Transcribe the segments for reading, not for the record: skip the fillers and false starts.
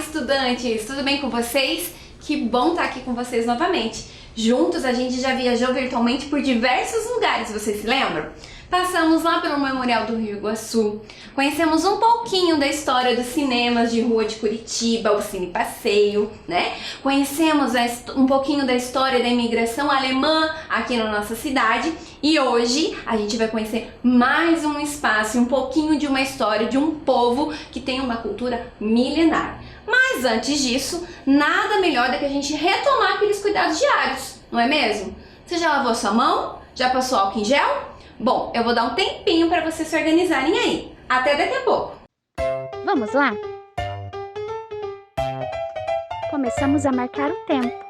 estudantes! Tudo bem com vocês? Que bom estar aqui com vocês novamente. Juntos a gente já viajou virtualmente por diversos lugares, vocês se lembram? Passamos lá pelo Memorial do Rio Iguaçu, conhecemos um pouquinho da história dos cinemas de rua de Curitiba, o Cine Passeio, né? Conhecemos um pouquinho da história da imigração alemã aqui na nossa cidade e hoje a gente vai conhecer mais um espaço, um pouquinho de uma história de um povo que tem uma cultura milenar. Mas antes disso, nada melhor do que a gente retomar aqueles cuidados diários, não é mesmo? Você já lavou sua mão? Já passou álcool em gel? Bom, eu vou dar um tempinho para vocês se organizarem aí. Até daqui a pouco. Vamos lá? Começamos a marcar o tempo.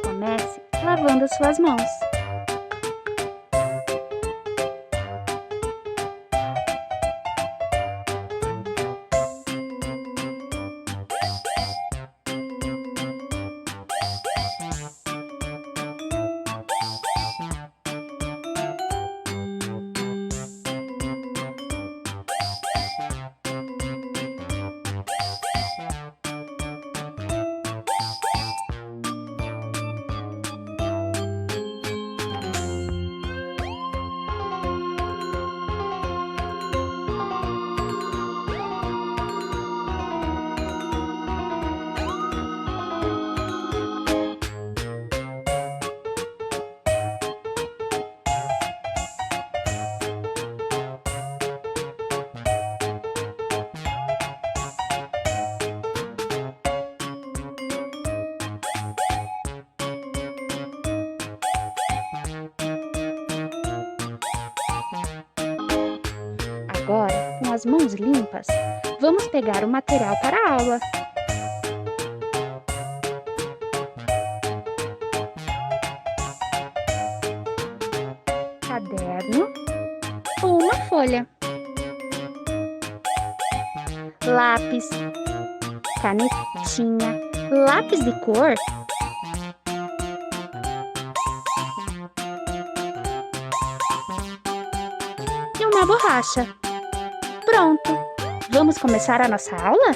Comece lavando as suas mãos. Agora, com as mãos limpas, vamos pegar o material para a aula. Caderno ou uma folha. Lápis, canetinha, lápis de cor e uma borracha. Pronto! Vamos começar a nossa aula?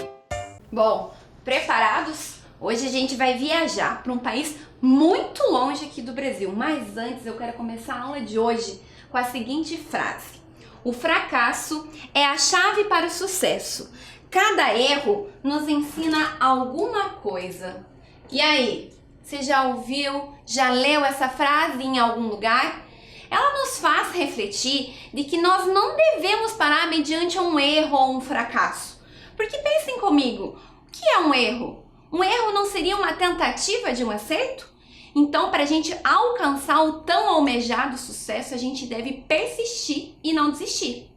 Bom, preparados? Hoje a gente vai viajar para um país muito longe aqui do Brasil. Mas antes eu quero começar a aula de hoje com a seguinte frase. O fracasso é a chave para o sucesso. Cada erro nos ensina alguma coisa. E aí, você já ouviu, já leu essa frase em algum lugar? Ela nos faz refletir de que nós não devemos parar mediante um erro ou um fracasso. Porque pensem comigo, o que é um erro? Um erro não seria uma tentativa de um acerto? Então, para a gente alcançar o tão almejado sucesso, a gente deve persistir e não desistir.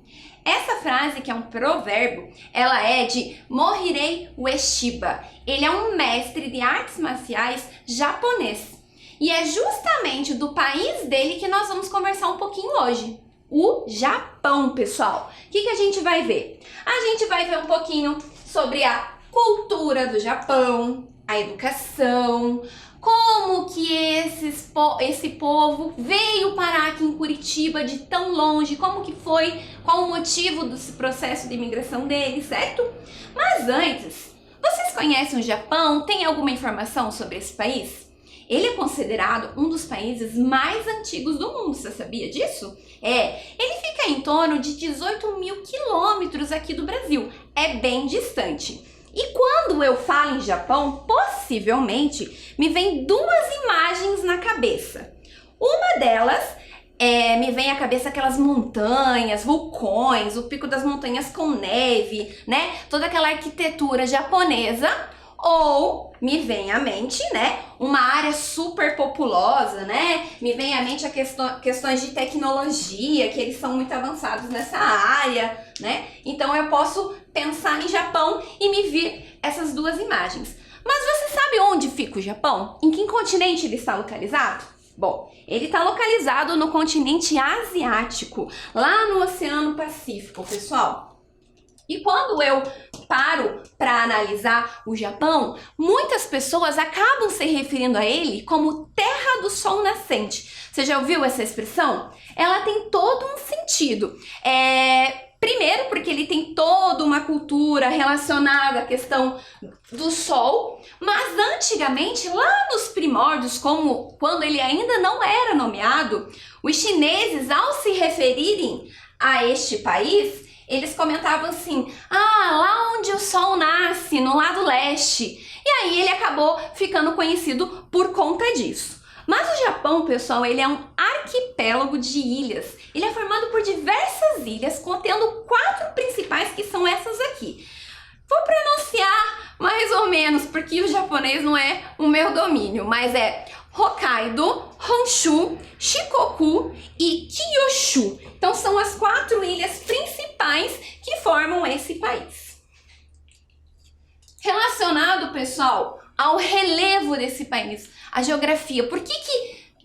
Essa frase, que é um provérbio, ela é de Morihei Ueshiba. Ele é um mestre de artes marciais japonês. E é justamente do país dele que nós vamos conversar um pouquinho hoje. O Japão, pessoal. O que a gente vai ver? A gente vai ver um pouquinho sobre a cultura do Japão, a educação, como que esse povo veio parar aqui em Curitiba de tão longe, como que foi, qual o motivo desse processo de imigração deles, certo? Mas antes, vocês conhecem o Japão? Tem alguma informação sobre esse país? Ele é considerado um dos países mais antigos do mundo, você sabia disso? Ele fica em torno de 18 mil quilômetros aqui do Brasil, é bem distante. E quando eu falo em Japão, possivelmente me vem duas imagens na cabeça. Uma delas me vem à cabeça aquelas montanhas, vulcões, o pico das montanhas com neve, né? Toda aquela arquitetura japonesa. Ou me vem à mente, né, uma área super populosa, né? Me vem à mente questões de tecnologia, que eles são muito avançados nessa área, né? Então eu posso pensar em Japão e me vir essas duas imagens. Mas você sabe onde fica o Japão? Em que continente ele está localizado? Bom, ele está localizado no continente asiático, lá no Oceano Pacífico, pessoal. E quando eu paro para analisar o Japão, muitas pessoas acabam se referindo a ele como Terra do Sol Nascente. Você já ouviu essa expressão? Ela tem todo um sentido. Primeiro, porque ele tem toda uma cultura relacionada à questão do sol, mas antigamente, lá nos primórdios, como quando ele ainda não era nomeado, os chineses, ao se referirem a este país, eles comentavam assim, lá onde o sol nasce, no lado leste. E aí ele acabou ficando conhecido por conta disso. Mas o Japão, pessoal, ele é um arquipélago de ilhas. Ele é formado por diversas ilhas, contendo 4 principais, que são essas aqui. Vou pronunciar mais ou menos, porque o japonês não é o meu domínio, mas é Hokkaido, Honshu, Shikoku e Kyushu. Então são as 4 ilhas principais que formam esse país. Relacionado, pessoal, ao relevo desse país, a geografia. Por que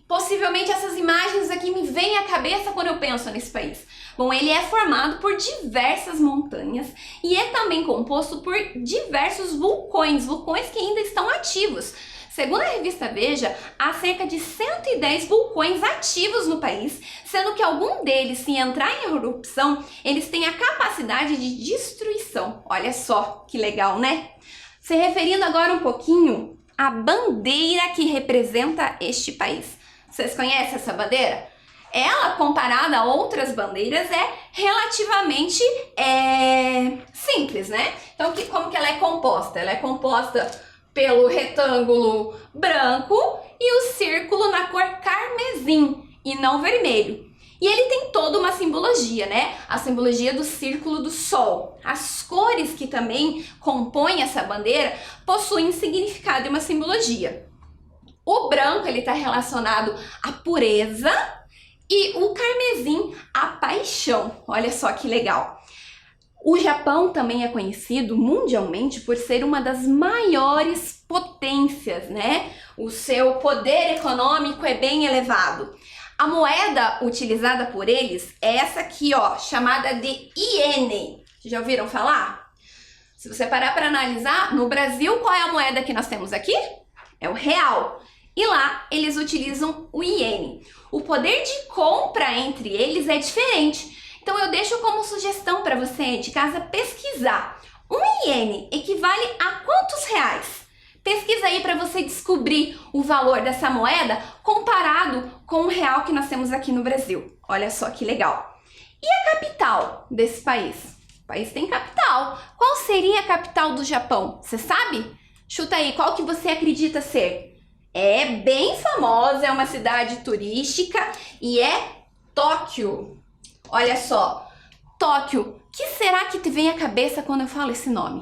possivelmente essas imagens aqui me vêm à cabeça quando eu penso nesse país? Bom, ele é formado por diversas montanhas e é também composto por diversos vulcões que ainda estão ativos. Segundo a revista Veja, há cerca de 110 vulcões ativos no país, sendo que algum deles, se entrar em erupção, eles têm a capacidade de destruição. Olha só que legal, né? Se referindo agora um pouquinho à bandeira que representa este país. Vocês conhecem essa bandeira? Ela, comparada a outras bandeiras, é relativamente simples, né? Então, como que ela é composta? Ela é composta pelo retângulo branco e o círculo na cor carmesim e não vermelho. E ele tem toda uma simbologia, né? A simbologia do círculo do sol. As cores que também compõem essa bandeira possuem significado e uma simbologia. O branco, ele está relacionado à pureza e o carmesim à paixão. Olha só que legal. O Japão também é conhecido mundialmente por ser uma das maiores potências, né? O seu poder econômico é bem elevado. A moeda utilizada por eles é essa aqui, ó, chamada de iene. Já ouviram falar? Se você parar para analisar, no Brasil, qual é a moeda que nós temos aqui? É o real. E lá, eles utilizam o iene. O poder de compra entre eles é diferente. Então eu deixo como sugestão para você de casa pesquisar. Um iene equivale a quantos reais? Pesquisa aí para você descobrir o valor dessa moeda comparado com o real que nós temos aqui no Brasil. Olha só que legal. E a capital desse país? O país tem capital. Qual seria a capital do Japão? Você sabe? Chuta aí, qual que você acredita ser? É bem famosa, é uma cidade turística e é Tóquio. Olha só, Tóquio, o que será que te vem à cabeça quando eu falo esse nome?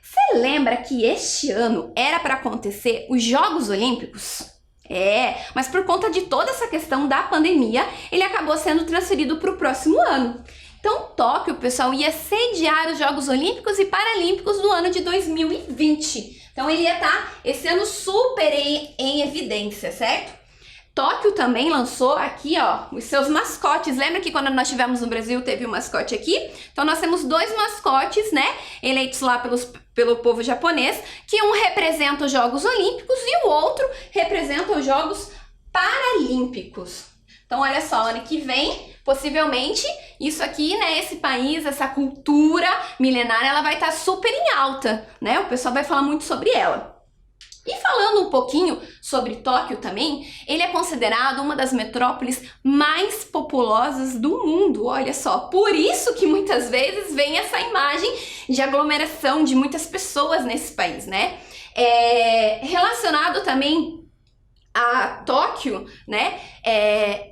Você lembra que este ano era para acontecer os Jogos Olímpicos? Mas por conta de toda essa questão da pandemia, ele acabou sendo transferido para o próximo ano. Então, Tóquio, pessoal, ia sediar os Jogos Olímpicos e Paralímpicos do ano de 2020. Então, ele ia estar esse ano super em evidência, certo? Tóquio também lançou aqui, ó, os seus mascotes. Lembra que quando nós estivemos no Brasil teve um mascote aqui? Então nós temos 2 mascotes, né, eleitos lá pelo povo japonês, que um representa os Jogos Olímpicos e o outro representa os Jogos Paralímpicos. Então olha só, ano que vem, possivelmente, isso aqui, né, esse país, essa cultura milenária, ela vai estar super em alta, né? O pessoal vai falar muito sobre ela. E falando um pouquinho sobre Tóquio também, ele é considerado uma das metrópoles mais populosas do mundo, olha só. Por isso que muitas vezes vem essa imagem de aglomeração de muitas pessoas nesse país, né? Relacionado também a Tóquio, né,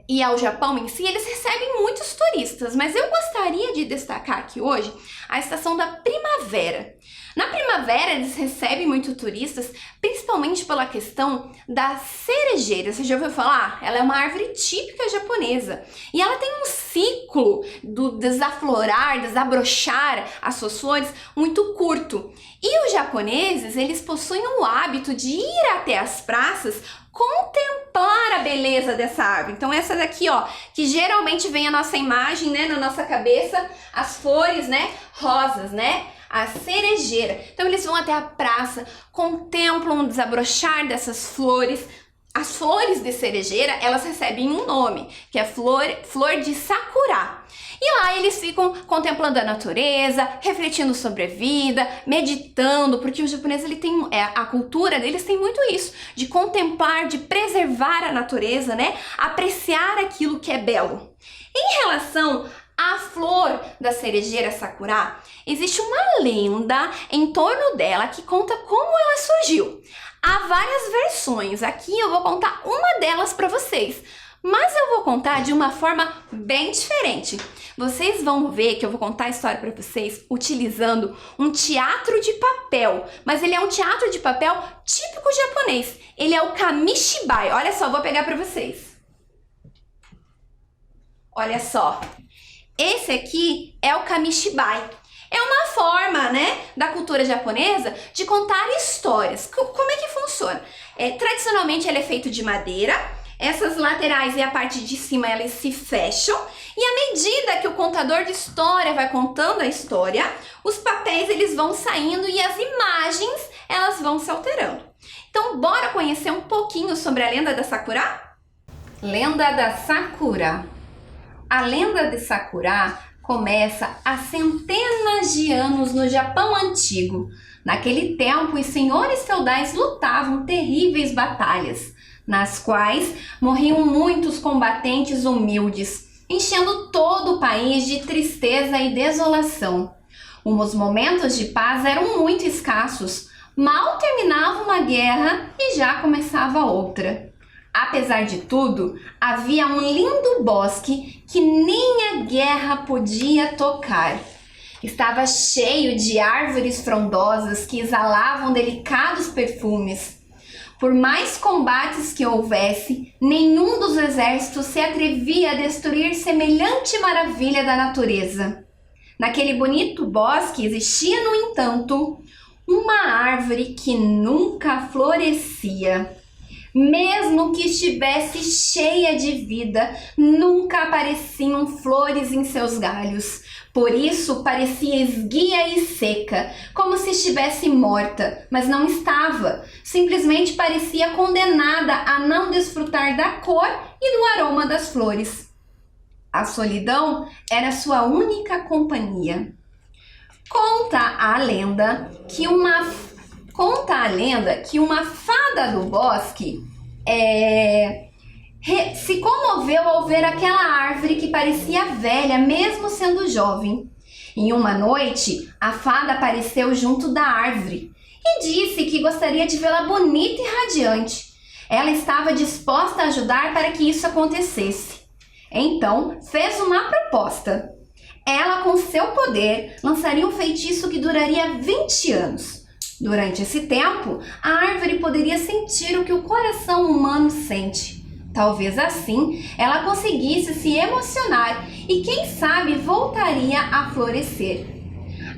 e ao Japão em si, eles recebem muitos turistas, mas eu gostaria de destacar aqui hoje a estação da primavera. Na primavera, eles recebem muitos turistas, principalmente pela questão da cerejeira. Você já ouviu falar? Ela é uma árvore típica japonesa e ela tem um ciclo do desaflorar, desabrochar as suas flores muito curto. E os japoneses, eles possuem o hábito de ir até as praças contemplar a beleza dessa árvore. Então essa daqui, ó, que geralmente vem a nossa imagem, né, na nossa cabeça, as flores, né, rosas, né, a cerejeira. Então eles vão até a praça, contemplam o desabrochar dessas flores. As flores de cerejeira, elas recebem um nome, que é flor de sakura. E lá eles ficam contemplando a natureza, refletindo sobre a vida, meditando, porque o japonês, ele tem, a cultura deles tem muito isso, de contemplar, de preservar a natureza, né? Apreciar aquilo que é belo. Em relação à flor da cerejeira sakura, existe uma lenda em torno dela que conta como ela surgiu. Há várias versões, aqui eu vou contar uma delas para vocês, mas eu vou contar de uma forma bem diferente. Vocês vão ver que eu vou contar a história para vocês utilizando um teatro de papel, mas ele é um teatro de papel típico japonês. Ele é o kamishibai. Olha só, vou pegar para vocês. Olha só. Esse aqui é o kamishibai. É uma forma, né, da cultura japonesa de contar histórias. Como é que funciona? Tradicionalmente ele é feito de madeira. Essas laterais e a parte de cima, elas se fecham. E à medida que o contador de história vai contando a história, os papéis, eles vão saindo e as imagens, elas vão se alterando. Então, bora conhecer um pouquinho sobre a lenda da Sakura? Lenda da Sakura. A lenda de Sakura começa há centenas de anos no Japão antigo. Naquele tempo, os senhores feudais lutavam terríveis batalhas, nas quais morriam muitos combatentes humildes, enchendo todo o país de tristeza e desolação. Os momentos de paz eram muito escassos. Mal terminava uma guerra e já começava outra. Apesar de tudo, havia um lindo bosque que nem a guerra podia tocar. Estava cheio de árvores frondosas que exalavam delicados perfumes. Por mais combates que houvesse, nenhum dos exércitos se atrevia a destruir semelhante maravilha da natureza. Naquele bonito bosque existia, no entanto, uma árvore que nunca florescia. Mesmo que estivesse cheia de vida, nunca apareciam flores em seus galhos. Por isso parecia esguia e seca, como se estivesse morta, mas não estava. Simplesmente parecia condenada a não desfrutar da cor e do aroma das flores. A solidão era sua única companhia. Conta a lenda que uma fada do bosque se comoveu ao ver aquela árvore que parecia velha, mesmo sendo jovem. Em uma noite, a fada apareceu junto da árvore e disse que gostaria de vê-la bonita e radiante. Ela estava disposta a ajudar para que isso acontecesse. Então, fez uma proposta. Ela, com seu poder, lançaria um feitiço que duraria 20 anos. Durante esse tempo, a árvore poderia sentir o que o coração humano sente. Talvez assim ela conseguisse se emocionar e, quem sabe, voltaria a florescer.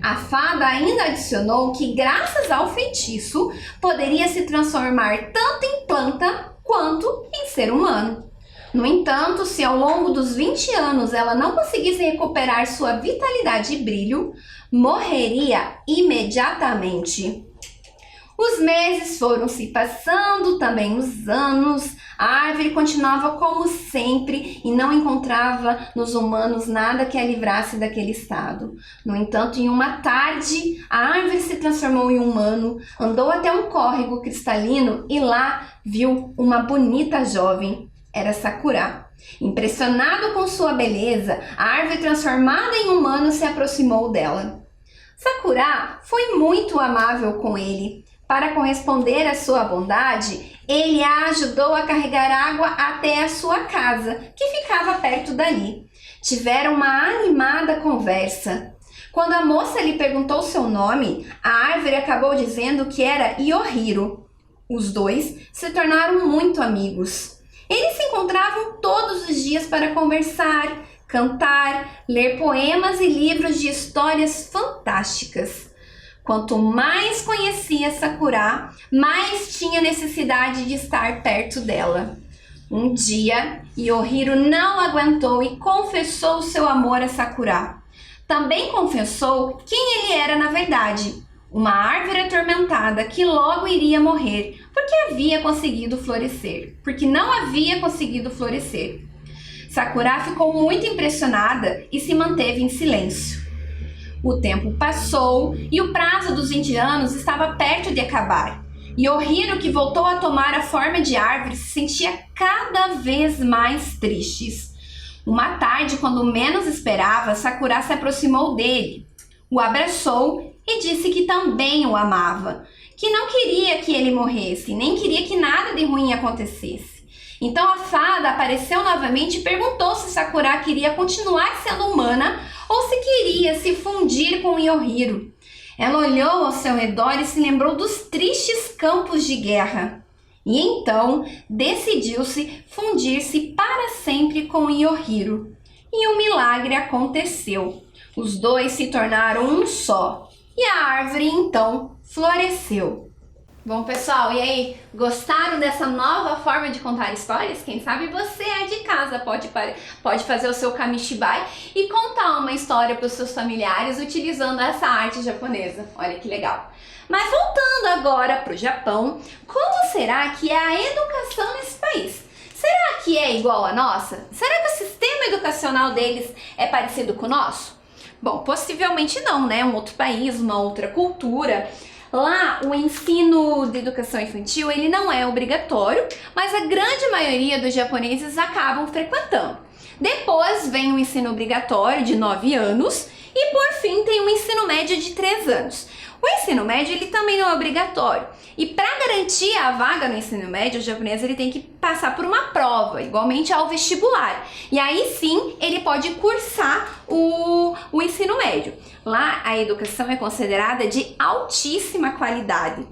A fada ainda adicionou que, graças ao feitiço, poderia se transformar tanto em planta quanto em ser humano. No entanto, se ao longo dos 20 anos ela não conseguisse recuperar sua vitalidade e brilho, morreria imediatamente. Os meses foram se passando, também os anos. A árvore continuava como sempre e não encontrava nos humanos nada que a livrasse daquele estado. No entanto, em uma tarde, a árvore se transformou em humano, andou até um córrego cristalino e lá viu uma bonita jovem. Era Sakura. Impressionado com sua beleza, a árvore transformada em humano se aproximou dela. Sakura foi muito amável com ele. Para corresponder à sua bondade, ele a ajudou a carregar água até a sua casa, que ficava perto dali. Tiveram uma animada conversa. Quando a moça lhe perguntou seu nome, a árvore acabou dizendo que era Yohiro. Os dois se tornaram muito amigos. Eles se encontravam todos os dias para conversar, cantar, ler poemas e livros de histórias fantásticas. Quanto mais conhecia Sakura, mais tinha necessidade de estar perto dela. Um dia, Yohiro não aguentou e confessou seu amor a Sakura. Também confessou quem ele era na verdade, uma árvore atormentada que logo iria morrer porque não havia conseguido florescer. Sakura ficou muito impressionada e se manteve em silêncio. O tempo passou e o prazo dos 20 anos estava perto de acabar. Yohiro, que voltou a tomar a forma de árvore, se sentia cada vez mais triste. Uma tarde, quando menos esperava, Sakura se aproximou dele, o abraçou e disse que também o amava, que não queria que ele morresse, nem queria que nada de ruim acontecesse. Então a fada apareceu novamente e perguntou se Sakura queria continuar sendo humana ou se queria se fundir com Yohiro. Ela olhou ao seu redor e se lembrou dos tristes campos de guerra. E então decidiu-se fundir-se para sempre com Yohiro. E um milagre aconteceu. Os dois se tornaram um só. E a árvore então floresceu. Bom, pessoal, e aí? Gostaram dessa nova forma de contar histórias? Quem sabe você é de casa, pode fazer o seu kamishibai e contar uma história para os seus familiares utilizando essa arte japonesa. Olha que legal! Mas voltando agora para o Japão, como será que é a educação nesse país? Será que é igual a nossa? Será que o sistema educacional deles é parecido com o nosso? Bom, possivelmente não, né? Um outro país, uma outra cultura. Lá, o ensino de educação infantil, ele não é obrigatório, mas a grande maioria dos japoneses acabam frequentando. Depois vem o ensino obrigatório de 9 anos e, por fim, tem o ensino médio de 3 anos. O ensino médio, ele também não é obrigatório. E para garantir a vaga no ensino médio, o japonês ele tem que passar por uma prova, igualmente ao vestibular. E aí sim, ele pode cursar o ensino médio. Lá, a educação é considerada de altíssima qualidade.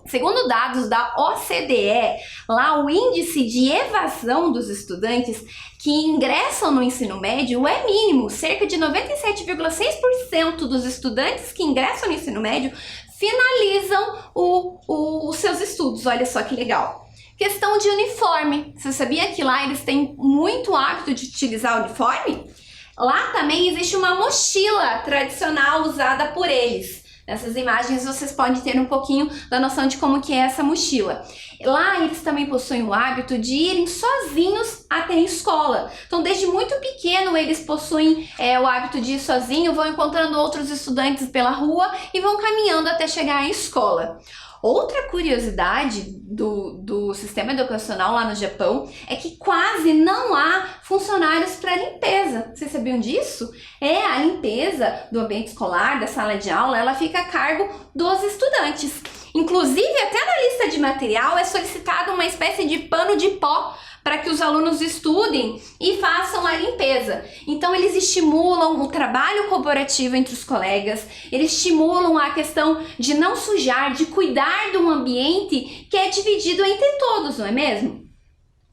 Segundo dados da OCDE, lá o índice de evasão dos estudantes que ingressam no ensino médio é mínimo. Cerca de 97,6% dos estudantes que ingressam no ensino médio finalizam os seus estudos. Olha só que legal. Questão de uniforme. Você sabia que lá eles têm muito hábito de utilizar uniforme? Lá também existe uma mochila tradicional usada por eles. Nessas imagens vocês podem ter um pouquinho da noção de como que é essa mochila. Lá eles também possuem o hábito de irem sozinhos até a escola. Então desde muito pequeno eles possuem o hábito de ir sozinho, vão encontrando outros estudantes pela rua e vão caminhando até chegar à escola. Outra curiosidade do sistema educacional lá no Japão é que quase não há funcionários para limpeza. Vocês sabiam disso? A limpeza do ambiente escolar, da sala de aula, ela fica a cargo dos estudantes. Inclusive, até na lista de material é solicitado uma espécie de pano de pó para que os alunos estudem e façam a limpeza. Então eles estimulam o trabalho colaborativo entre os colegas, eles estimulam a questão de não sujar, de cuidar de um ambiente que é dividido entre todos, não é mesmo?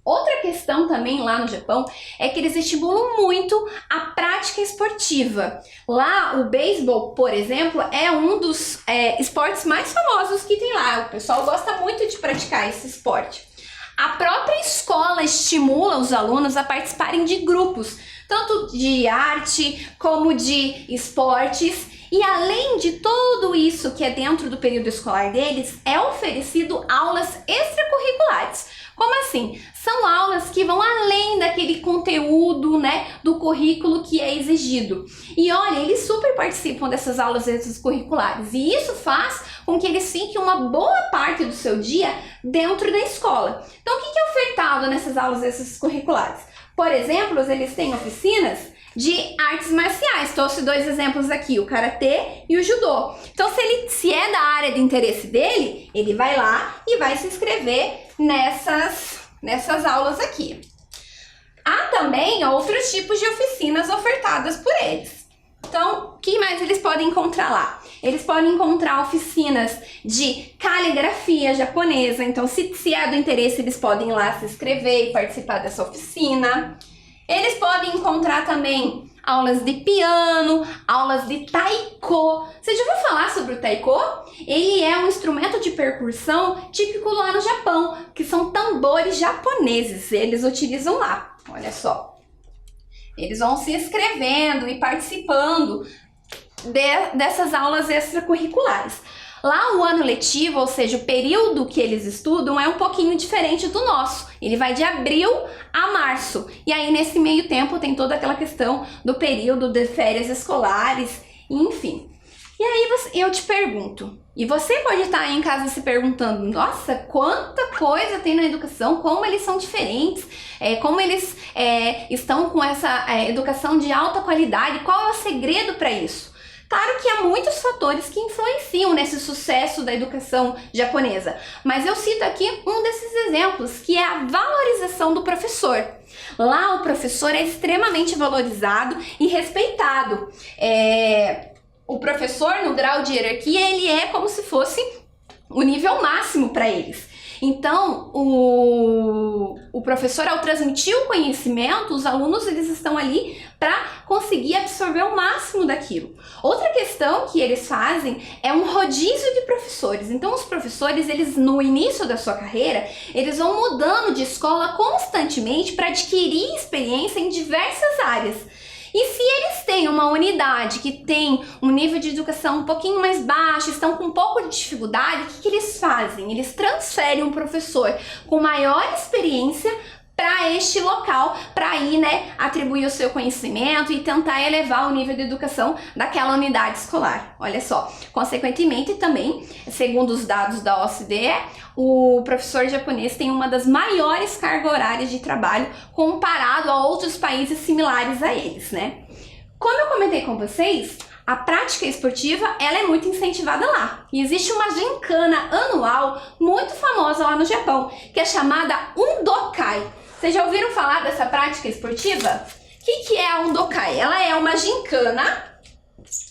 Outra questão também lá no Japão é que eles estimulam muito a prática esportiva. Lá o beisebol, por exemplo, é um dos esportes mais famosos que tem lá. O pessoal gosta muito de praticar esse esporte. A própria escola estimula os alunos a participarem de grupos, tanto de arte como de esportes. E além de tudo isso que é dentro do período escolar deles, é oferecido aulas extracurriculares. Como assim? São aulas que vão além daquele conteúdo, do currículo que é exigido. E olha, eles super participam dessas aulas extracurriculares. E isso faz com que eles fiquem uma boa parte do seu dia dentro da escola. Então, o que é ofertado nessas aulas extracurriculares? Por exemplo, eles têm oficinas de artes marciais. Trouxe 2 exemplos aqui, o karatê e o judô. Então, se é da área de interesse dele, ele vai lá e vai se inscrever nessas aulas aqui. Há também outros tipos de oficinas ofertadas por eles. Então, o que mais eles podem encontrar lá? Eles podem encontrar oficinas de caligrafia japonesa. Então, se é do interesse, eles podem ir lá se inscrever e participar dessa oficina. Eles podem encontrar também aulas de piano, aulas de taiko. Você já ouviu falar sobre o taiko? Ele é um instrumento de percussão típico lá no Japão, que são tambores japoneses. Eles utilizam lá. Olha só. Eles vão se inscrevendo e participando dessas aulas extracurriculares. Lá o ano letivo, ou seja, o período que eles estudam é um pouquinho diferente do nosso. Ele vai de abril a março. E aí nesse meio tempo tem toda aquela questão do período de férias escolares, enfim. E aí eu te pergunto, e você pode estar aí em casa se perguntando, nossa, quanta coisa tem na educação, como eles são diferentes, como eles estão com essa educação de alta qualidade, qual é o segredo para isso? Claro que há muitos fatores que influenciam nesse sucesso da educação japonesa, mas eu cito aqui um desses exemplos, que é a valorização do professor. Lá o professor é extremamente valorizado e respeitado. O professor, no grau de hierarquia, ele é como se fosse o nível máximo para eles. Então, o professor, ao transmitir o conhecimento, os alunos eles estão ali para conseguir absorver o máximo daquilo. Outra questão que eles fazem é um rodízio de professores. Então, os professores, eles no início da sua carreira, eles vão mudando de escola constantemente para adquirir experiência em diversas áreas. E se eles têm uma unidade que tem um nível de educação um pouquinho mais baixo, estão com um pouco de dificuldade, o que eles fazem? Eles transferem um professor com maior experiência para este local, para ir, atribuir o seu conhecimento e tentar elevar o nível de educação daquela unidade escolar. Olha só, consequentemente também, segundo os dados da OCDE, o professor japonês tem uma das maiores cargas horárias de trabalho comparado a outros países similares a eles, né? Como eu comentei com vocês, a prática esportiva ela é muito incentivada lá. E existe uma gincana anual muito famosa lá no Japão, que é chamada Undokai. Vocês já ouviram falar dessa prática esportiva? O que é a Undokai? Ela é uma gincana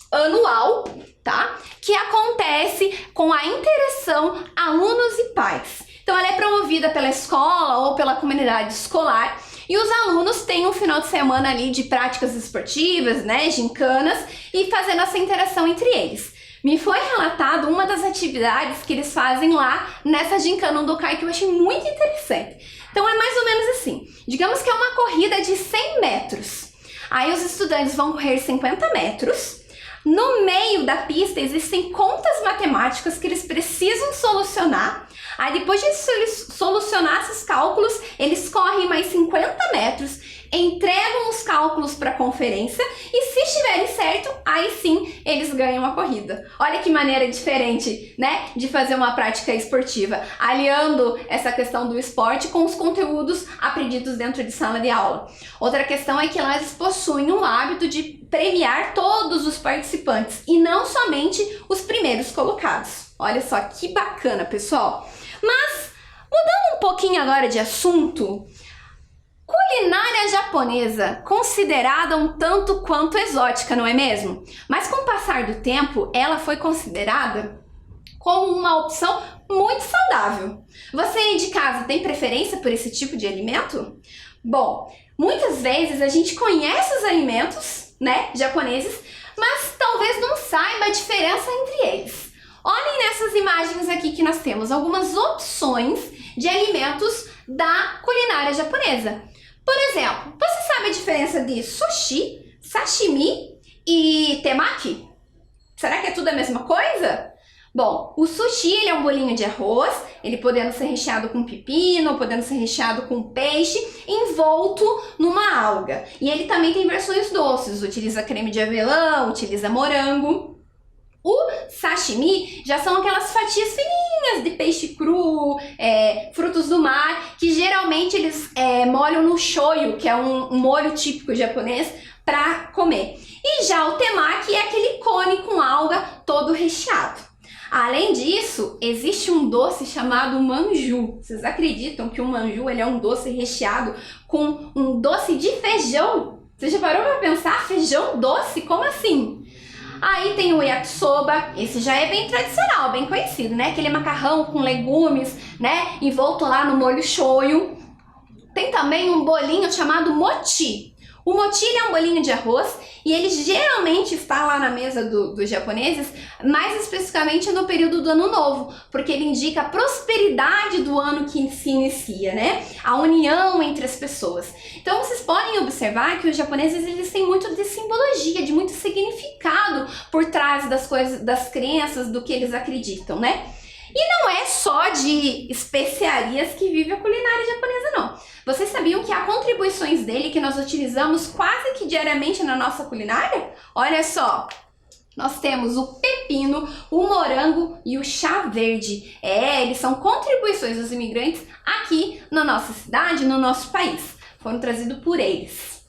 anual, tá? Que acontece com a interação alunos e pais. Então ela é promovida pela escola ou pela comunidade escolar e os alunos têm um final de semana ali de práticas esportivas, gincanas, e fazendo essa interação entre eles. Me foi relatado uma das atividades que eles fazem lá nessa gincana Undokai que eu achei muito interessante. Então é mais ou menos assim, digamos que é uma corrida de 100 metros. Aí os estudantes vão correr 50 metros. No meio da pista existem contas matemáticas que eles precisam solucionar. Aí depois de solucionar esses cálculos, eles correm mais 50 metros, entregam os cálculos para a conferência e se estiverem certo, aí sim eles ganham a corrida. Olha que maneira diferente, de fazer uma prática esportiva, aliando essa questão do esporte com os conteúdos aprendidos dentro de sala de aula. Outra questão é que elas possuem o hábito de premiar todos os participantes e não somente os primeiros colocados. Olha só que bacana, pessoal. Mas, mudando um pouquinho agora de assunto, culinária japonesa, considerada um tanto quanto exótica, não é mesmo? Mas com o passar do tempo, ela foi considerada como uma opção muito saudável. Você aí de casa tem preferência por esse tipo de alimento? Bom, muitas vezes a gente conhece os alimentos, japoneses, mas talvez não saiba a diferença entre eles. Olhem nessas imagens aqui que nós temos algumas opções de alimentos da culinária japonesa. Por exemplo, você sabe a diferença de sushi, sashimi e temaki? Será que é tudo a mesma coisa? Bom, o sushi ele é um bolinho de arroz, ele podendo ser recheado com pepino, podendo ser recheado com peixe, envolto numa alga. E ele também tem versões doces, utiliza creme de avelã, utiliza morango. O sashimi já são aquelas fatias fininhas de peixe cru, frutos do mar, que geralmente eles molham no shoyu, que é um molho típico japonês, para comer. E já o temaki é aquele cone com alga todo recheado. Além disso, existe um doce chamado manju. Vocês acreditam que o manju ele é um doce recheado com um doce de feijão? Você já parou para pensar? Feijão doce? Como assim? Aí tem o yakisoba, esse já é bem tradicional, bem conhecido, né? Aquele macarrão com legumes, né? Envolto lá no molho shoyu. Tem também um bolinho chamado mochi. O mochi é um bolinho de arroz e ele geralmente está lá na mesa dos japoneses, mais especificamente no período do ano novo, porque ele indica a prosperidade do ano que se inicia, né? A união entre as pessoas. Então vocês podem observar que os japoneses eles têm muito de simbologia, de muito significado por trás das coisas, das crenças, do que eles acreditam, né? E não é só de especiarias que vive a culinária japonesa, não. Vocês sabiam que há contribuições dele que nós utilizamos quase que diariamente na nossa culinária? Olha só, nós temos o pepino, o morango e o chá verde. Eles são contribuições dos imigrantes aqui na nossa cidade, no nosso país. Foram trazidos por eles.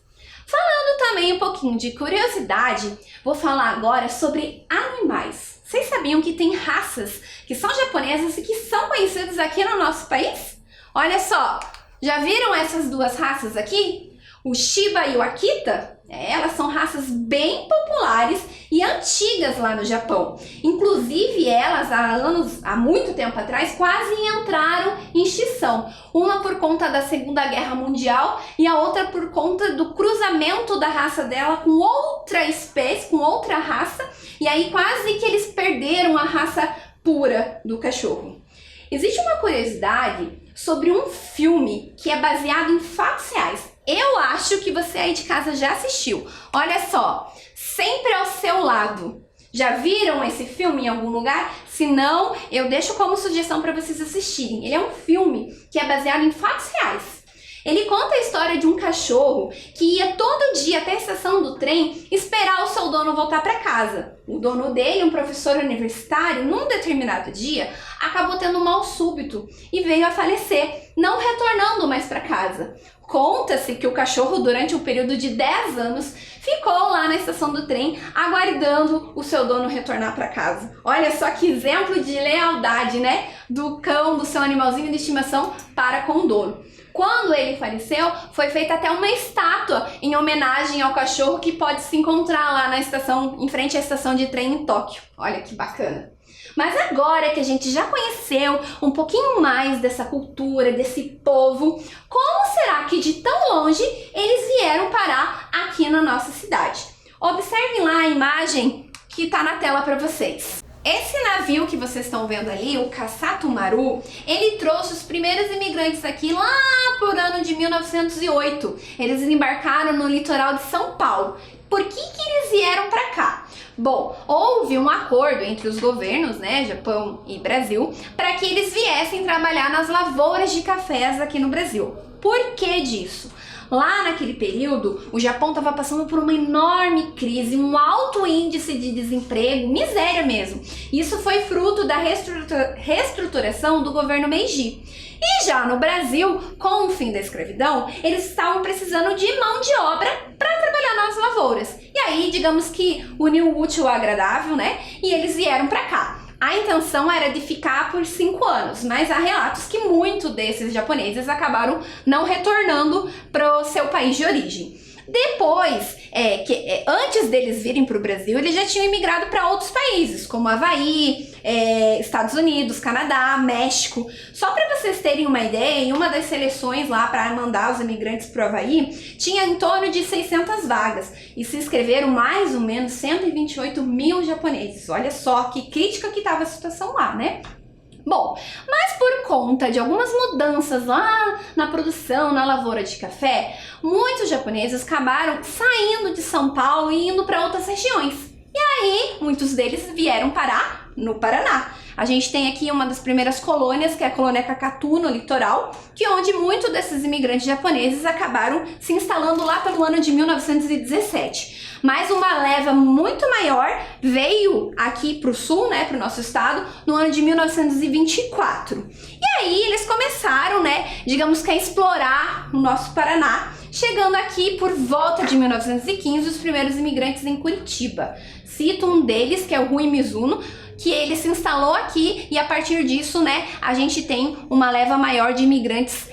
Falando também um pouquinho de curiosidade, vou falar agora sobre animais. Vocês sabiam que tem raças que são japonesas e que são conhecidas aqui no nosso país? Olha só, já viram essas duas raças aqui? O Shiba e o Akita? Elas são raças bem populares e antigas lá no Japão. Inclusive elas, há muito tempo atrás, quase entraram em extinção. Uma por conta da Segunda Guerra Mundial e a outra por conta do cruzamento da raça dela com outra espécie, com outra raça. E aí quase que eles perderam a raça pura do cachorro. Existe uma curiosidade sobre um filme que é baseado em fatos reais. Eu acho que você aí de casa já assistiu. Olha só, Sempre ao Seu Lado. Já viram esse filme em algum lugar? Se não, eu deixo como sugestão para vocês assistirem. Ele é um filme que é baseado em fatos reais. Ele conta a história de um cachorro que ia todo dia até a estação do trem esperar o seu dono voltar para casa. O dono dele, um professor universitário, num determinado dia, acabou tendo um mal súbito e veio a falecer, não retornando mais para casa. Conta-se que o cachorro, durante um período de 10 anos, ficou lá na estação do trem aguardando o seu dono retornar para casa. Olha só que exemplo de lealdade, né? Do cão, do seu animalzinho de estimação para com o dono. Quando ele faleceu, foi feita até uma estátua em homenagem ao cachorro que pode se encontrar lá na estação, em frente à estação de trem em Tóquio. Olha que bacana. Mas agora que a gente já conheceu um pouquinho mais dessa cultura, desse povo, como será que de tão longe eles vieram parar aqui na nossa cidade? Observem lá a imagem que está na tela para vocês. Esse navio que vocês estão vendo ali, o Kasato Maru, ele trouxe os primeiros imigrantes aqui lá por ano de 1908. Eles embarcaram no litoral de São Paulo. Por que eles vieram para cá? Bom, houve um acordo entre os governos, né, Japão e Brasil, para que eles viessem trabalhar nas lavouras de cafés aqui no Brasil. Por que disso? Lá naquele período, o Japão estava passando por uma enorme crise, um alto índice de desemprego, miséria mesmo. Isso foi fruto da reestruturação do governo Meiji. E já no Brasil, com o fim da escravidão, eles estavam precisando de mão de obra para trabalhar nas lavouras. E aí, digamos que uniu o útil ao agradável, né? E eles vieram para cá. A intenção era de ficar por 5 anos, mas há relatos que muitos desses japoneses acabaram não retornando para o seu país de origem. Depois, antes deles virem para o Brasil, eles já tinham imigrado para outros países, como Havaí, Estados Unidos, Canadá, México. Só para vocês terem uma ideia, em uma das seleções lá para mandar os imigrantes para o Havaí, tinha em torno de 600 vagas e se inscreveram mais ou menos 128 mil japoneses. Olha só que crítica que estava a situação lá, né? Bom, mas por conta de algumas mudanças lá na produção, na lavoura de café, muitos japoneses acabaram saindo de São Paulo e indo para outras regiões. E aí, muitos deles vieram parar no Paraná. A gente tem aqui uma das primeiras colônias, que é a colônia Cacatu, no litoral, que onde muitos desses imigrantes japoneses acabaram se instalando lá pelo ano de 1917. Mas uma leva muito maior veio aqui para o sul, né, para o nosso estado, no ano de 1924. E aí eles começaram, né, digamos que a explorar o nosso Paraná, chegando aqui por volta de 1915 os primeiros imigrantes em Curitiba. Cito um deles, que é o Rui Mizuno, que ele se instalou aqui e a partir disso, né, a gente tem uma leva maior de imigrantes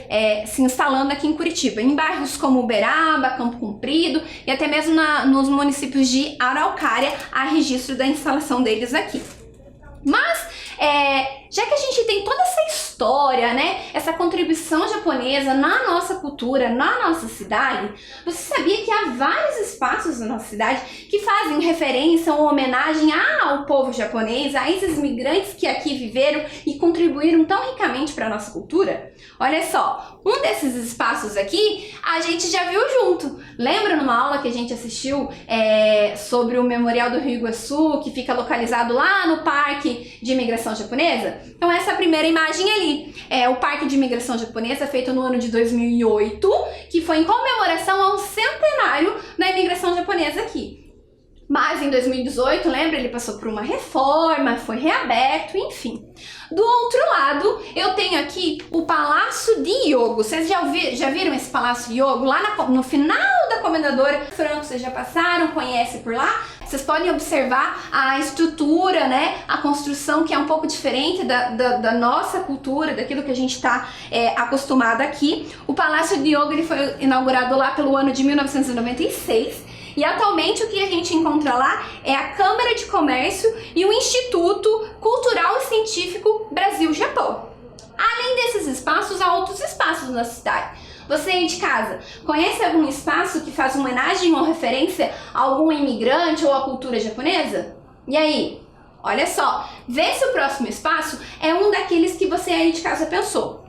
se instalando aqui em Curitiba, em bairros como Uberaba, Campo Comprido e até mesmo nos municípios de Araucária, há registro da instalação deles aqui. Mas, já que a gente tem toda essa história, né, essa contribuição japonesa na nossa cultura, na nossa cidade, você sabia que há vários espaços na nossa cidade que fazem referência ou homenagem ao povo japonês, a esses imigrantes que aqui viveram e contribuíram tão ricamente para a nossa cultura? Olha só, um desses espaços aqui a gente já viu junto. Lembra numa aula que a gente assistiu sobre o Memorial do Rio Iguaçu, que fica localizado lá no Parque de Imigração Japonesa? Então essa primeira imagem ali é o Parque de Imigração Japonesa, feito no ano de 2008, que foi em comemoração ao centenário da imigração japonesa aqui. Mas em 2018, lembra, ele passou por uma reforma, foi reaberto, enfim. Do outro lado, eu tenho aqui o Palácio de Hyogo. Vocês já viram esse Palácio de Hyogo? Lá no final da Comendadora Franco, vocês já passaram, conhecem por lá? Vocês podem observar a estrutura, né, a construção que é um pouco diferente da nossa cultura, daquilo que a gente está acostumado aqui. O Palácio de Hyogo ele foi inaugurado lá pelo ano de 1996. E atualmente o que a gente encontra lá é a Câmara de Comércio e o Instituto Cultural e Científico Brasil-Japão. Além desses espaços, há outros espaços na cidade. Você aí de casa, conhece algum espaço que faz homenagem ou referência a algum imigrante ou à cultura japonesa? E aí? Olha só, vê se o próximo espaço é um daqueles que você aí de casa pensou.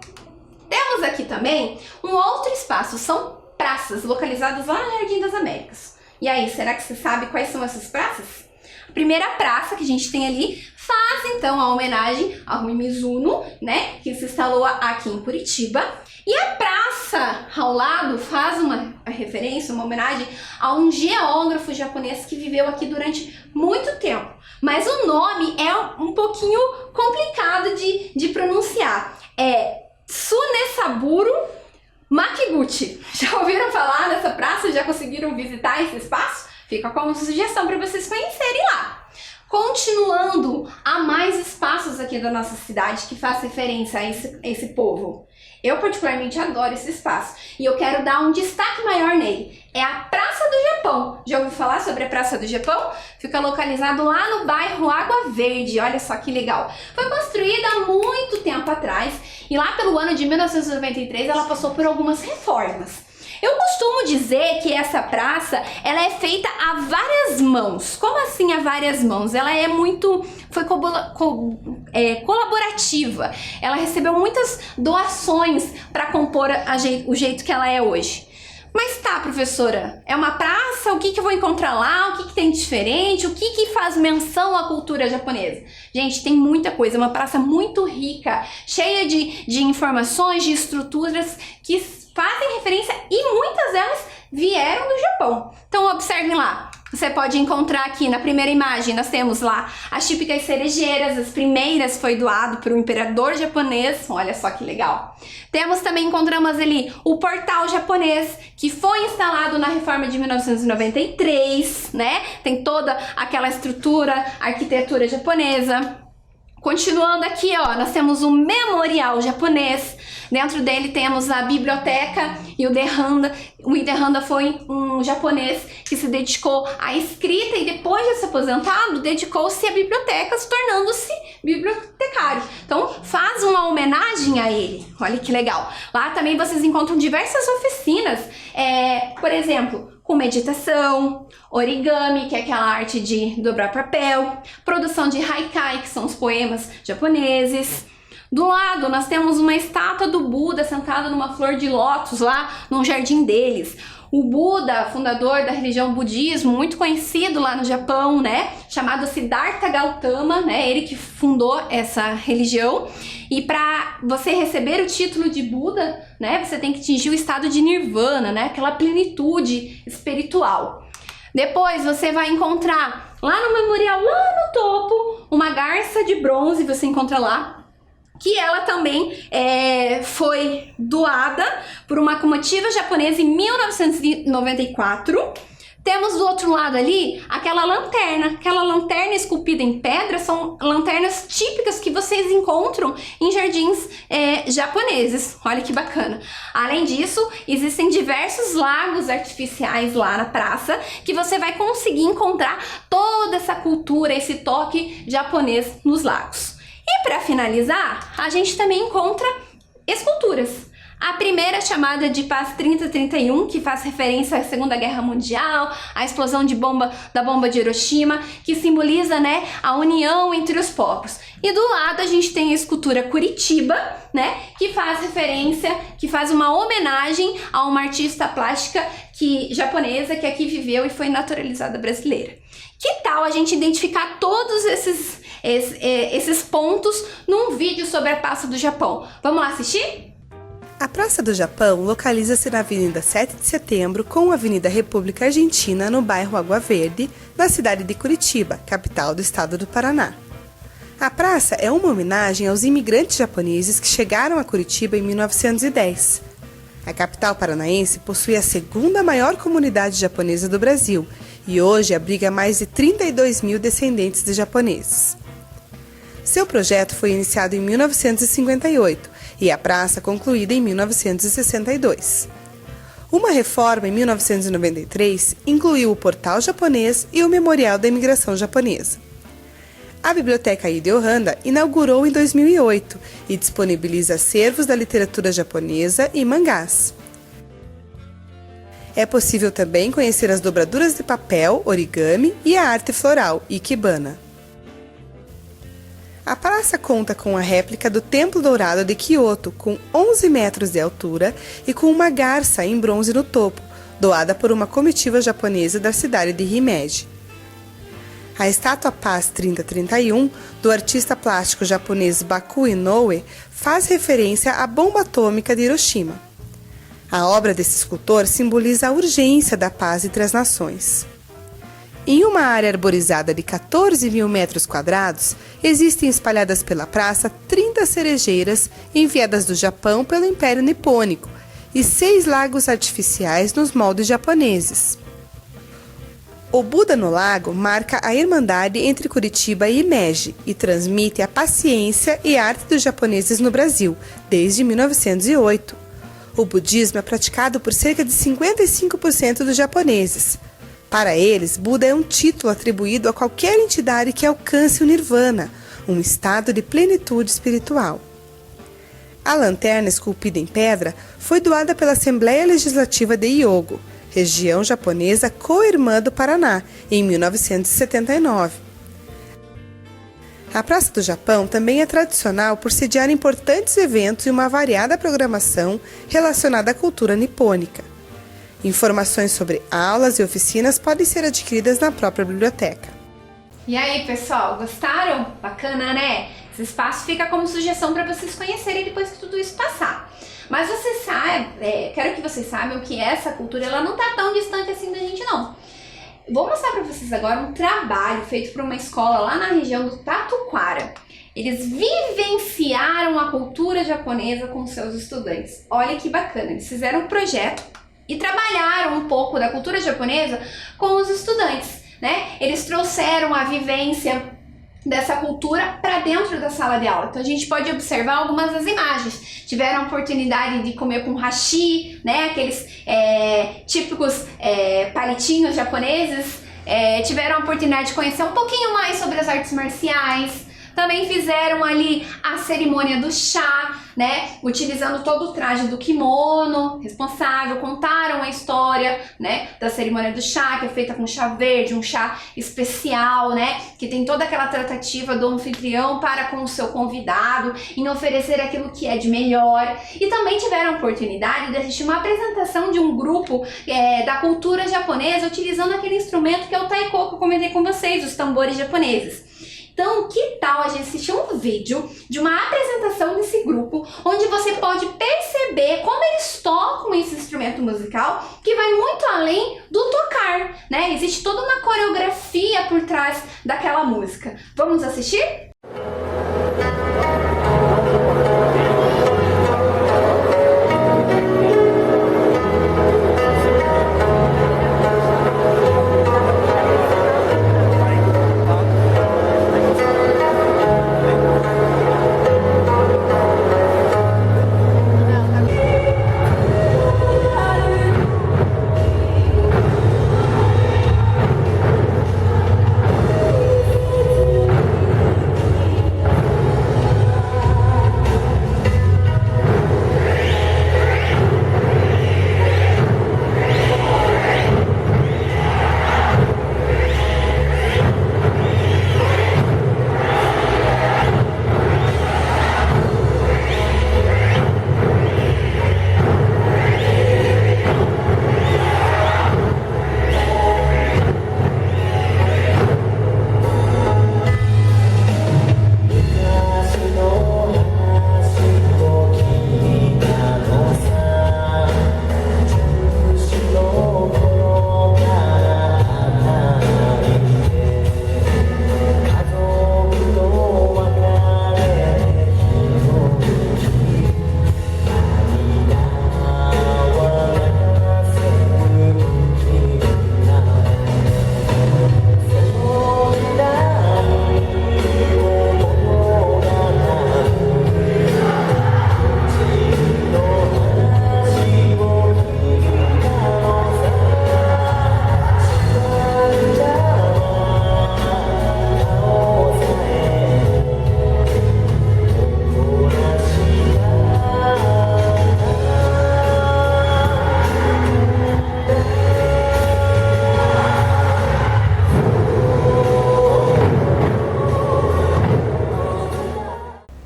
Temos aqui também um outro espaço, são praças localizadas lá no Jardim das Américas. E aí, será que você sabe quais são essas praças? A primeira praça que a gente tem ali faz então a homenagem a Rui Mizuno, né, que se instalou aqui em Curitiba. E a praça ao lado faz uma referência, uma homenagem a um geógrafo japonês que viveu aqui durante muito tempo. Mas o nome é um pouquinho complicado de pronunciar. É Tsunesaburo Makiguchi. Já ouviram falar dessa praça? Já conseguiram visitar esse espaço? Fica como sugestão para vocês conhecerem lá. Continuando, há mais espaços aqui da nossa cidade que faz referência a esse povo. Eu particularmente adoro esse espaço e eu quero dar um destaque maior nele. É a Praça do Japão. Já ouviu falar sobre a Praça do Japão? Fica localizado lá no bairro Água Verde. Olha só que legal. Foi construída há muito tempo atrás e lá pelo ano de 1993 ela passou por algumas reformas. Eu costumo dizer que essa praça, ela é feita a várias mãos. Como assim a várias mãos? Ela foi colaborativa. Ela recebeu muitas doações para compor o jeito que ela é hoje. Mas tá, professora, é uma praça, o que eu vou encontrar lá, o que tem de diferente, o que faz menção à cultura japonesa? Gente, tem muita coisa, é uma praça muito rica, cheia de informações, de estruturas que fazem referência e muitas delas vieram do Japão. Então observem lá. Você pode encontrar aqui na primeira imagem, nós temos lá as típicas cerejeiras, as primeiras foi doado para o imperador japonês, olha só que legal. Encontramos ali o portal japonês, que foi instalado na reforma de 1993, né? Tem toda aquela estrutura, arquitetura japonesa. Continuando aqui, ó, nós temos o Memorial Japonês. Dentro dele temos a biblioteca e o Dehanda. O Dehanda foi um japonês que se dedicou à escrita e depois de se aposentado, dedicou-se à biblioteca, se tornando-se bibliotecário. Então, faz uma homenagem a ele. Olha que legal. Lá também vocês encontram diversas oficinas, por exemplo, com meditação, origami, que é aquela arte de dobrar papel, produção de haikai, que são os poemas japoneses. Do lado, nós temos uma estátua do Buda sentado numa flor de lótus lá no jardim deles. O Buda, fundador da religião budismo, muito conhecido lá no Japão, né? Chamado Siddhartha Gautama, né? Ele que fundou essa religião. E para você receber o título de Buda, né? Você tem que atingir o estado de Nirvana, né? Aquela plenitude espiritual. Depois você vai encontrar lá no memorial, lá no topo, uma garça de bronze, você encontra lá, que ela também foi doada por uma comitiva japonesa em 1994, Temos do outro lado ali aquela lanterna esculpida em pedra, são lanternas típicas que vocês encontram em jardins japoneses. Olha que bacana. Além disso, existem diversos lagos artificiais lá na praça que você vai conseguir encontrar toda essa cultura, esse toque japonês nos lagos. E para finalizar, a gente também encontra esculturas. A primeira é chamada de Paz 3031, que faz referência à Segunda Guerra Mundial, à explosão da bomba de Hiroshima, que simboliza, né, a união entre os povos. E do lado a gente tem a escultura Curitiba, né, que faz referência, que faz uma homenagem a uma artista plástica japonesa que aqui viveu e foi naturalizada brasileira. Que tal a gente identificar todos esses pontos num vídeo sobre a Praça do Japão? Vamos lá assistir? A Praça do Japão localiza-se na Avenida 7 de Setembro com a Avenida República Argentina, no bairro Água Verde, na cidade de Curitiba, capital do estado do Paraná. A praça é uma homenagem aos imigrantes japoneses que chegaram a Curitiba em 1910. A capital paranaense possui a segunda maior comunidade japonesa do Brasil e hoje abriga mais de 32 mil descendentes de japoneses. Seu projeto foi iniciado em 1958 e a praça concluída em 1962. Uma reforma em 1993 incluiu o portal japonês e o Memorial da Imigração Japonesa. A Biblioteca Ide Ohanda inaugurou em 2008 e disponibiliza acervos da literatura japonesa e mangás. É possível também conhecer as dobraduras de papel, origami e a arte floral, ikebana. A praça conta com a réplica do Templo Dourado de Kyoto, com 11 metros de altura e com uma garça em bronze no topo, doada por uma comitiva japonesa da cidade de Himeji. A estátua Paz 3031, do artista plástico japonês Baku Inoue, faz referência à bomba atômica de Hiroshima. A obra desse escultor simboliza a urgência da paz entre as nações. Em uma área arborizada de 14 mil metros quadrados, existem espalhadas pela praça 30 cerejeiras enviadas do Japão pelo Império Nipônico e 6 lagos artificiais nos moldes japoneses. O Buda no lago marca a irmandade entre Curitiba e Himeji e transmite a paciência e a arte dos japoneses no Brasil, desde 1908. O budismo é praticado por cerca de 55% dos japoneses. Para eles, Buda é um título atribuído a qualquer entidade que alcance o Nirvana, um estado de plenitude espiritual. A lanterna esculpida em pedra foi doada pela Assembleia Legislativa de Hyogo, região japonesa co-irmã do Paraná, em 1979. A Praça do Japão também é tradicional por sediar importantes eventos e uma variada programação relacionada à cultura nipônica. Informações sobre aulas e oficinas podem ser adquiridas na própria biblioteca. E aí, pessoal, gostaram? Bacana, né? Esse espaço fica como sugestão para vocês conhecerem depois que tudo isso passar. Mas vocês sabem, quero que vocês saibam que essa cultura ela não está tão distante assim da gente, não. Vou mostrar para vocês agora um trabalho feito por uma escola lá na região do Tatuquara. Eles vivenciaram a cultura japonesa com seus estudantes. Olha que bacana, eles fizeram um projeto e trabalharam um pouco da cultura japonesa com os estudantes, né? Eles trouxeram a vivência dessa cultura para dentro da sala de aula. Então a gente pode observar algumas das imagens. Tiveram a oportunidade de comer com hashi, né? Aqueles típicos palitinhos japoneses. Tiveram a oportunidade de conhecer um pouquinho mais sobre as artes marciais. Também fizeram ali a cerimônia do chá, né? Utilizando todo o traje do kimono responsável, contaram a história, né? Da cerimônia do chá, que é feita com chá verde, um chá especial, né? Que tem toda aquela tratativa do anfitrião para com o seu convidado, em oferecer aquilo que é de melhor. E também tiveram a oportunidade de assistir uma apresentação de um grupo da cultura japonesa, utilizando aquele instrumento que é o taiko, que eu comentei com vocês, os tambores japoneses. Então, que tal a gente assistir um vídeo de uma apresentação desse grupo, onde você pode perceber como eles tocam esse instrumento musical, que vai muito além do tocar, né? Existe toda uma coreografia por trás daquela música. Vamos assistir?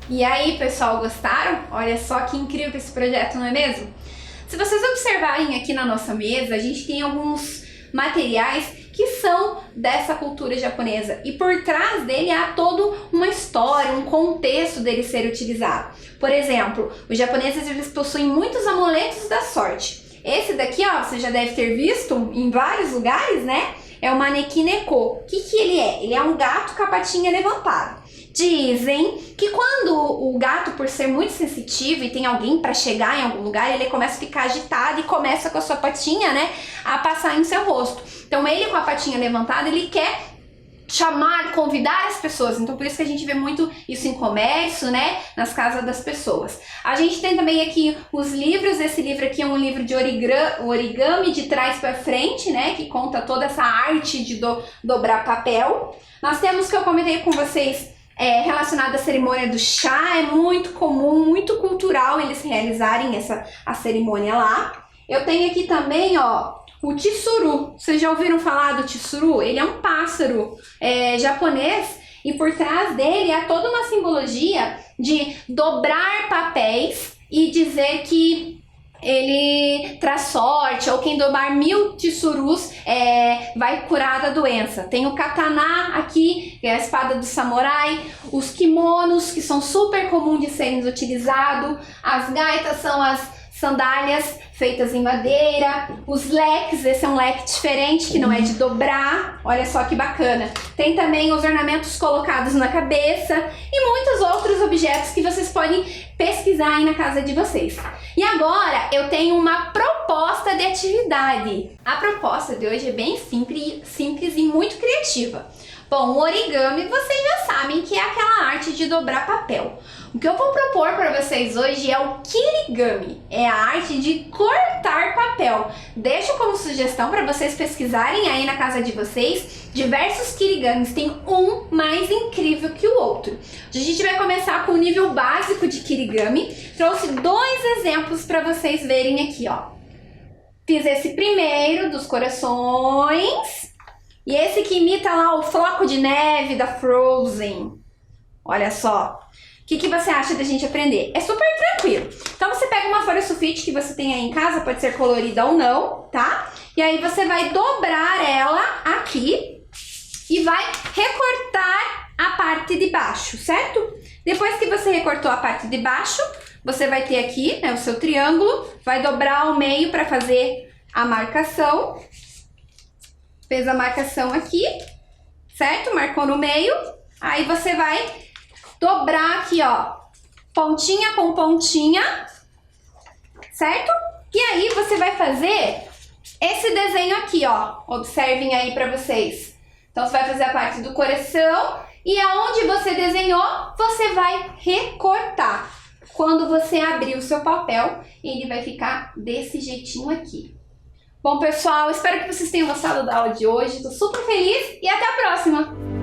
E aí, pessoal, gostaram? Olha só que incrível esse projeto, não é mesmo? Se vocês observarem aqui na nossa mesa, a gente tem alguns materiais que são dessa cultura japonesa e por trás dele há toda uma história, um contexto dele ser utilizado. Por exemplo, os japoneses eles possuem muitos amuletos da sorte. Esse daqui, ó, você já deve ter visto em vários lugares, né? É o Maneki-neko. O que ele é? Ele é um gato com a patinha levantada. Dizem que quando o gato, por ser muito sensitivo e tem alguém para chegar em algum lugar, ele começa a ficar agitado e começa com a sua patinha, né, a passar em seu rosto. Então ele com a patinha levantada, ele quer chamar, convidar as pessoas. Então por isso que a gente vê muito isso em comércio, né, nas casas das pessoas. A gente tem também aqui os livros. Esse livro aqui é um livro de origami de trás para frente, né, que conta toda essa arte de dobrar papel. Nós temos, que eu comentei com vocês, relacionado à cerimônia do chá. É muito comum, muito cultural eles realizarem a cerimônia lá. Eu tenho aqui também, ó, o tsuru. Vocês já ouviram falar do tsuru? Ele é um pássaro japonês e por trás dele há toda uma simbologia de dobrar papéis e dizer que ele traz sorte, ou quem dobrar 1000 tsurus vai curar da doença. Tem o katana aqui, que é a espada do samurai, os kimonos, que são super comuns de serem utilizados, as gaitas são as sandálias feitas em madeira, os leques, esse é um leque diferente, que não é de dobrar, olha só que bacana. Tem também os ornamentos colocados na cabeça e muitos outros objetos que vocês podem pesquisar aí na casa de vocês. E agora eu tenho uma proposta de atividade. A proposta de hoje é bem simples e muito criativa. Bom, o origami vocês já sabem que é aquela arte de dobrar papel. O que eu vou propor para vocês hoje é o kirigami, é a arte de cortar papel. Deixo como sugestão para vocês pesquisarem aí na casa de vocês diversos kirigamis, tem um mais incrível que o outro. Hoje a gente vai começar com o nível básico de kirigami. Trouxe 2 exemplos para vocês verem aqui, ó. Fiz esse primeiro dos corações e esse que imita lá o floco de neve da Frozen. Olha só. O que você acha da gente aprender? É super tranquilo. Então você pega uma folha sulfite que você tem aí em casa, pode ser colorida ou não, tá? E aí você vai dobrar ela aqui e vai recortar a parte de baixo, certo? Depois que você recortou a parte de baixo, você vai ter aqui, né, o seu triângulo, vai dobrar ao meio para fazer a marcação. Fez a marcação aqui, certo? Marcou no meio. Aí você vai dobrar aqui, ó, pontinha com pontinha, certo? E aí você vai fazer esse desenho aqui, ó. Observem aí pra vocês. Então você vai fazer a parte do coração e aonde você desenhou, você vai recortar. Quando você abrir o seu papel, ele vai ficar desse jeitinho aqui. Bom, pessoal, espero que vocês tenham gostado da aula de hoje. Tô super feliz e até a próxima!